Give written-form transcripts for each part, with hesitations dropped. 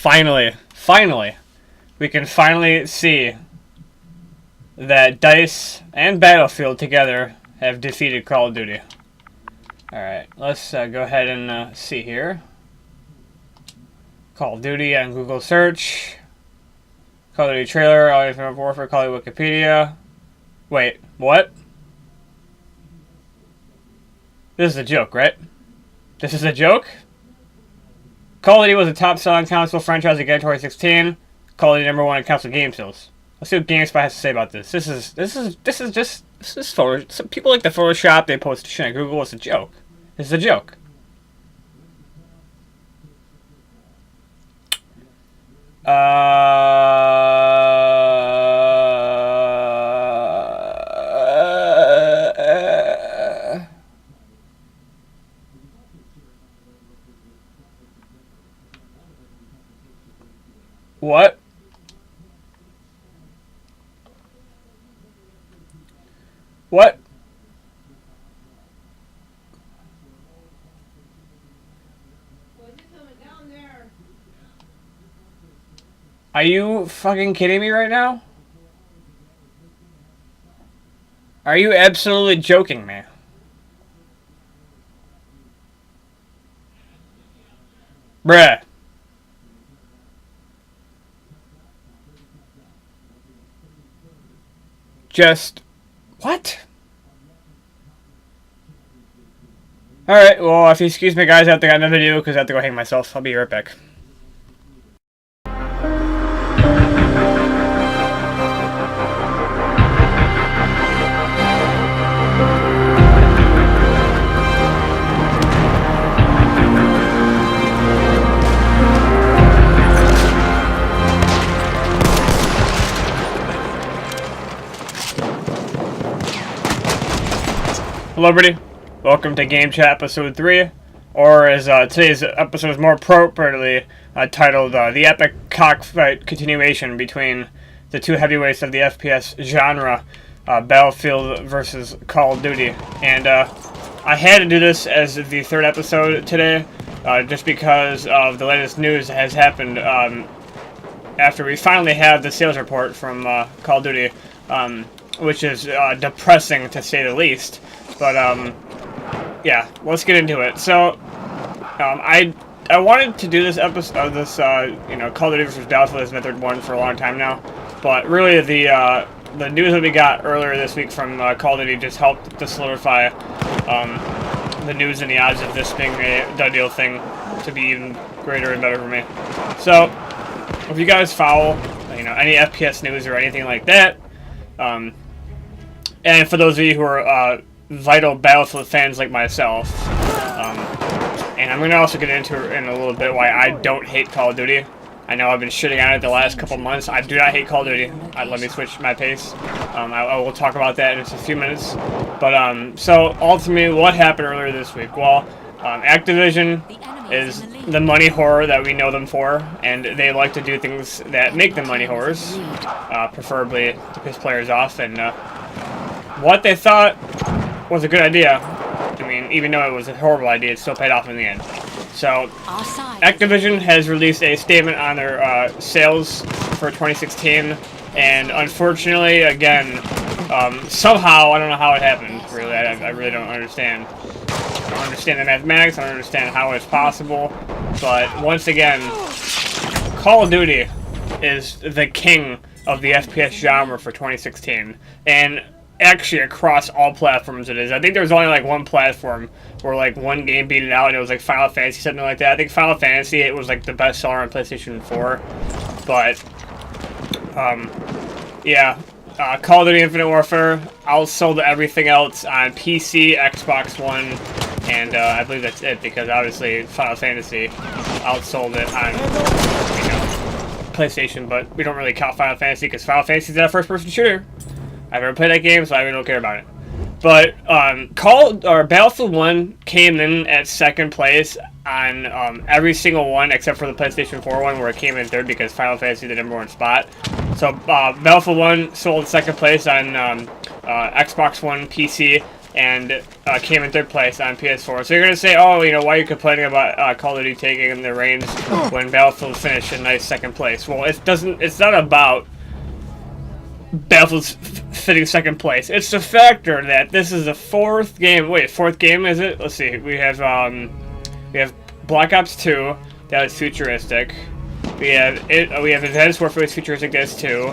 Finally, we can finally see that DICE and Battlefield together have defeated Call of Duty. Alright, let's go ahead and see here. Call of Duty on Google search. Call of Duty trailer, All Infinite Warfare, Call of Duty Wikipedia. Wait, what? This is a joke, right? This is a joke? Call of Duty was a top-selling console franchise again in 2016. Call of Duty #1 in console game sales. Let's see what GameSpot has to say about this. This is photo. Some people like to Photoshop. They post shit on Google. It's a joke. This is a joke. What? What? Are you fucking kidding me right now? Are you absolutely joking me? Bruh. Just... what? Alright, well, if you excuse me, guys, I have to got another video because I have to go hang myself. I'll be right back. Hello everybody, welcome to Game Chat Episode 3, or as today's episode is more appropriately titled, The Epic Cockfight Continuation Between the Two Heavyweights of the FPS Genre, Battlefield versus Call of Duty. And I had to do this as the third episode today, just because of the latest news that has happened after we finally have the sales report from Call of Duty, which is depressing to say the least. But, yeah, let's get into it. So, I wanted to do this episode, you know, Call of Duty vs. Battlefield as method 1 for a long time now. But really, the news that we got earlier this week from Call of Duty just helped to solidify the news and the odds of this being a done deal thing to be even greater and better for me. So, if you guys follow, you know, any FPS news or anything like that, and for those of you who are vital Battlefield fans like myself, and I'm going to also get into in a little bit why I don't hate Call of Duty. I know I've been shitting on it the last couple months. I do not hate Call of Duty. Let me switch my pace. I will talk about that in just a few minutes. But, so, ultimately, what happened earlier this week? Well, Activision is the money whore that we know them for, and they like to do things that make them money whores, preferably to piss players off, and what they thought was a good idea. I mean, even though it was a horrible idea, it still paid off in the end. So, Activision has released a statement on their sales for 2016, and unfortunately, again, somehow, I don't know how it happened, really. I really don't understand. I don't understand the mathematics, I don't understand how it's possible, but once again, Call of Duty is the king of the FPS genre for 2016, and actually across all platforms it is. I think there was only like one platform where like one game beat it out, and it was like Final Fantasy, something like that. I think Final Fantasy, it was like the best seller on PlayStation 4, but yeah, Call of Duty Infinite Warfare outsold everything else on PC, Xbox One, and I believe that's it, because obviously Final Fantasy outsold it on, you know, PlayStation, but we don't really count Final Fantasy because Final Fantasy is a first-person shooter. I've never played that game, so I really don't care about it. But Battlefield 1 came in at second place on every single one except for the PlayStation 4 one, where it came in third because Final Fantasy the #1 spot. So Battlefield 1 sold second place on Xbox One, PC, and came in 3rd place on PS4. So you're gonna say, oh, you know, why are you complaining about Call of Duty taking the reins when Battlefield finished in nice 2nd place? Well, it's not about Battlefield's fitting 2nd place. It's the factor that this is the 4th game. Wait, 4th game is it? Let's see. We have Black Ops 2 that was futuristic. We have Advanced Warfare was futuristic. That's 2.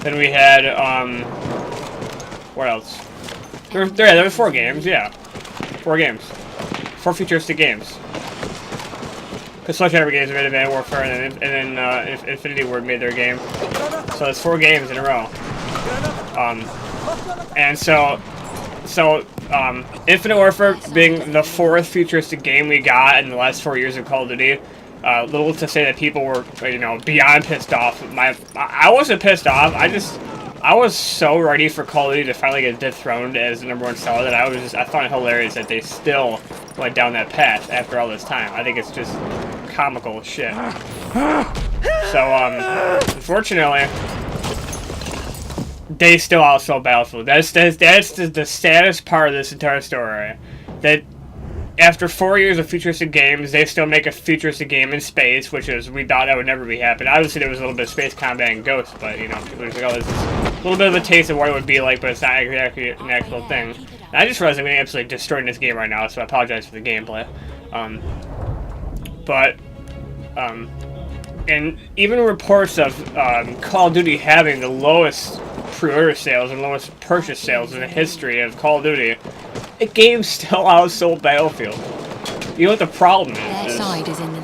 Then we had what else? There were 4 games. Yeah, 4 games. 4 futuristic games. Because Sledgehammer games made Advanced Warfare, and then Infinity Ward made their game. So it's 4 games in a row. And so Infinite Warfare being the 4th futuristic game we got in the last 4 years of Call of Duty, little to say that people were, you know, beyond pissed off. I wasn't pissed off. I was so ready for Call of Duty to finally get dethroned as the #1 seller that I found it hilarious that they still went down that path after all this time. I think it's just comical shit. So unfortunately, they still outsold Battlefield. That's the saddest part of this entire story. That after 4 years of futuristic games, they still make a futuristic game in space, which is, we thought that would never be happening. Obviously, there was a little bit of space combat and Ghost, but, you know, people are just like, oh, this is a little bit of a taste of what it would be like, but it's not exactly an actual thing. And I just realized I'm getting absolutely destroyed in this game right now, so I apologize for the gameplay. And even reports of Call of Duty having the lowest pre-order sales and lowest purchase sales in the history of Call of Duty, the game still outsold Battlefield. You know what the problem is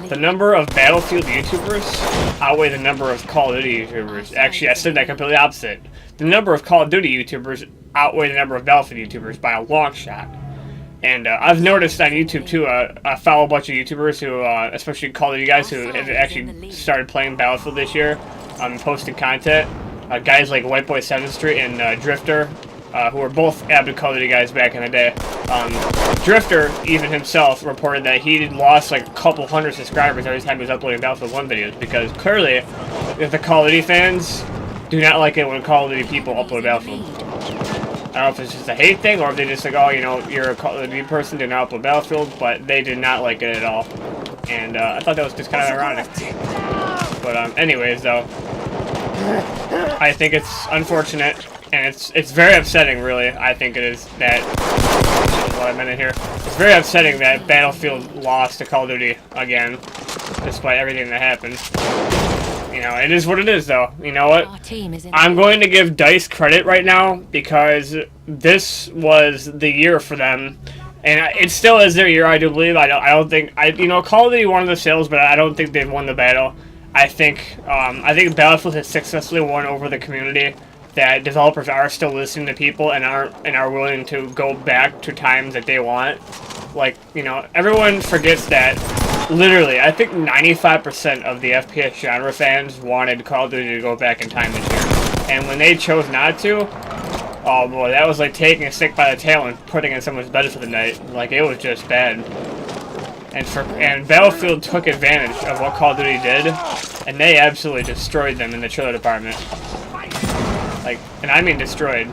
the number of Battlefield YouTubers outweigh the number of Call of Duty YouTubers. Actually, I said that completely opposite. The number of Call of Duty YouTubers outweigh the number of Battlefield YouTubers by a long shot. And I've noticed on YouTube too, I follow a bunch of YouTubers who, especially Call of Duty guys who have actually started playing Battlefield this year, posting content. Guys like Whiteboy 7th Street and Drifter, who were both avid Call of Duty guys back in the day. Drifter, even himself, reported that he lost like a couple hundred subscribers every time he was uploading Battlefield 1 videos, because clearly, if the Call of Duty fans do not like it when Call of Duty people upload Battlefield. I don't know if it's just a hate thing, or if they just like, oh, you know, you're a Call of Duty person, do not upload Battlefield, but they did not like it at all. And I thought that was just kind of ironic. But anyways, though, I think it's unfortunate, and it's very upsetting, really. I think it is that, what I meant in here, it's very upsetting that Battlefield lost to Call of Duty again, despite everything that happened. You know, it is what it is, though. You know what? I'm going to give DICE credit right now, because this was the year for them, and it still is their year, I do believe. I don't think, you know, Call of Duty won the sales, but I don't think they've won the battle. I think Battlefield has successfully won over the community. That developers are still listening to people and are willing to go back to times that they want. Like, you know, everyone forgets that. Literally, I think 95% of the FPS genre fans wanted Call of Duty to go back in time this year, and when they chose not to, oh boy, that was like taking a stick by the tail and putting it in someone's bed for the night. Like, it was just bad. And Battlefield took advantage of what Call of Duty did, and they absolutely destroyed them in the trailer department. Like, and I mean destroyed.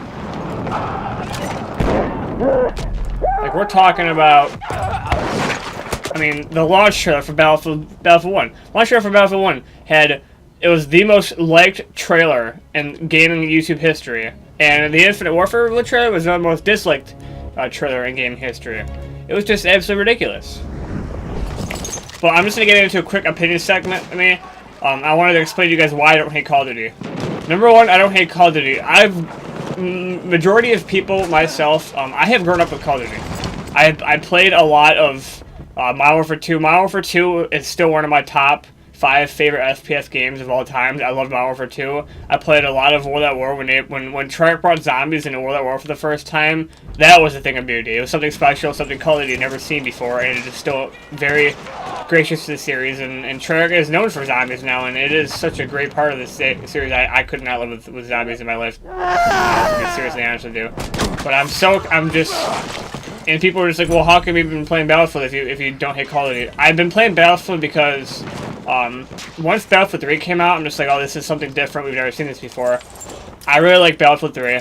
Like, we're talking about, I mean, the launch trailer for Battlefield 1. Launch trailer for Battlefield 1 it was the most liked trailer in gaming YouTube history. And the Infinite Warfare trailer was the most disliked trailer in gaming history. It was just absolutely ridiculous. But I'm just going to get into a quick opinion segment. I wanted to explain to you guys why I don't hate Call of Duty. Number one, I don't hate Call of Duty. Majority of people, myself, I have grown up with Call of Duty. I played a lot of Modern Warfare 2. Modern Warfare 2 is still one of my top 5 favorite FPS games of all time. I love Modern Warfare 2. I played a lot of World at War when Treyarch brought zombies into World at War for the first time. That was a thing of beauty. It was something special, something Call of Duty had never seen before, and it is still very gracious to the series. And Treyarch is known for zombies now, and it is such a great part of the series. I could not live with zombies in my life. To be seriously honest with you. But I'm just. And people are just like, well, how come you've been playing Battlefield if you don't hate Call of Duty? I've been playing Battlefield because once Battlefield 3 came out, I'm just like, oh, this is something different. We've never seen this before. I really like Battlefield 3.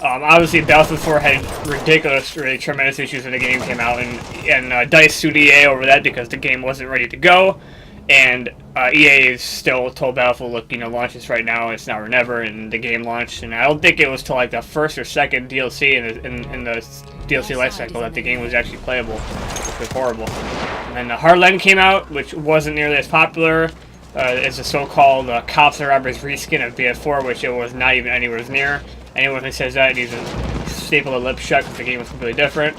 Obviously, Battlefield 4 had ridiculous, really tremendous issues when the game came out, and DICE sued EA over that because the game wasn't ready to go, and EA still told Battlefield, look, launch this right now, it's now or never, and the game launched, and I don't think it was till like the first or second DLC in the DLC lifecycle that the game was actually playable, which was horrible. And then the Hardline came out, which wasn't nearly as popular. It's a so-called Cops and Robbers reskin of BF4, which it was not even anywhere near. Anyone who says that needs to staple their lips shut because the game was completely different.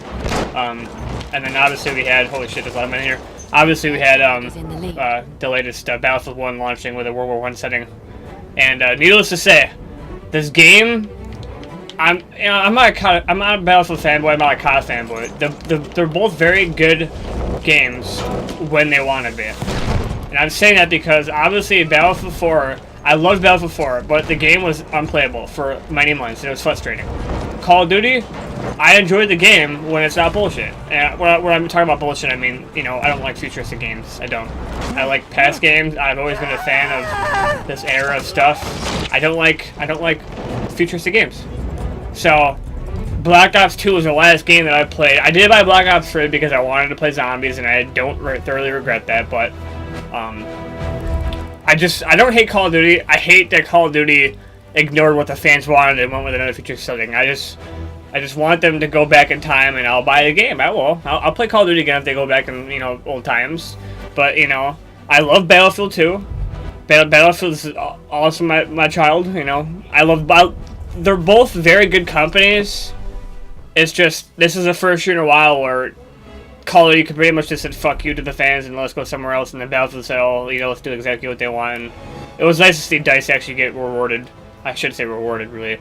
And then obviously we had, holy shit, there's a lot of men here. Obviously we had the latest Battlefield 1 launching with a World War I setting. And needless to say, this game, I'm not a Battlefield fanboy, I'm not a COD fanboy. They're both very good games when they want to be. And I'm saying that because obviously Battlefield 4, I loved Battlefield 4, but the game was unplayable for many months and it was frustrating. Call of Duty, I enjoyed the game when it's not bullshit. And when I'm talking about bullshit, I mean, I don't like futuristic games. I don't. I like past games. I've always been a fan of this era of stuff. I don't like futuristic games. So, Black Ops 2 was the last game that I played. I did buy Black Ops 3 because I wanted to play zombies, and I don't thoroughly regret that, but I don't hate Call of Duty. I hate that Call of Duty ignored what the fans wanted and went with another feature setting. I just want them to go back in time, and I'll buy the game. I will. I'll play Call of Duty again if they go back in old times. But I love Battlefield 2. Battlefield is also my child. I love. They're both very good companies. It's just this is the first year in a while where Call of Duty could pretty much just said fuck you to the fans and let's go somewhere else, and then Battlefield said, oh, let's do exactly what they want. And it was nice to see DICE actually get rewarded. I should say rewarded, really.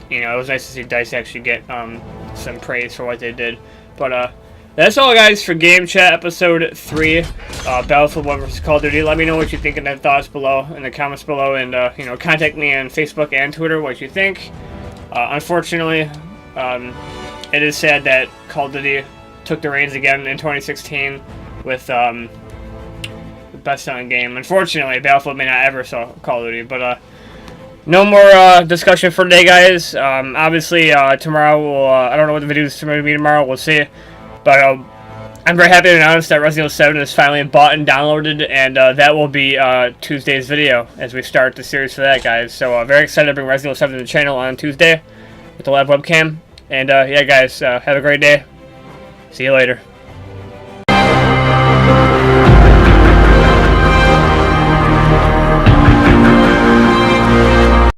It was nice to see DICE actually get some praise for what they did. But that's all, guys, for Game Chat Episode 3, Battlefield 1 vs. Call of Duty. Let me know what you think in the thoughts below, in the comments below, and contact me on Facebook and Twitter what you think. Unfortunately, it is sad that Call of Duty took the reins again in 2016 with the best-selling game. Unfortunately, Battlefield may not ever sell Call of Duty, but no more discussion for today, guys. Obviously, tomorrow I don't know what the video is going to be tomorrow. We'll see. But I'm very happy to announce that Resident Evil 7 is finally bought and downloaded, and that will be Tuesday's video as we start the series for that, guys. So very excited to bring Resident Evil 7 to the channel on Tuesday with the live webcam. And yeah, guys, have a great day. See you later.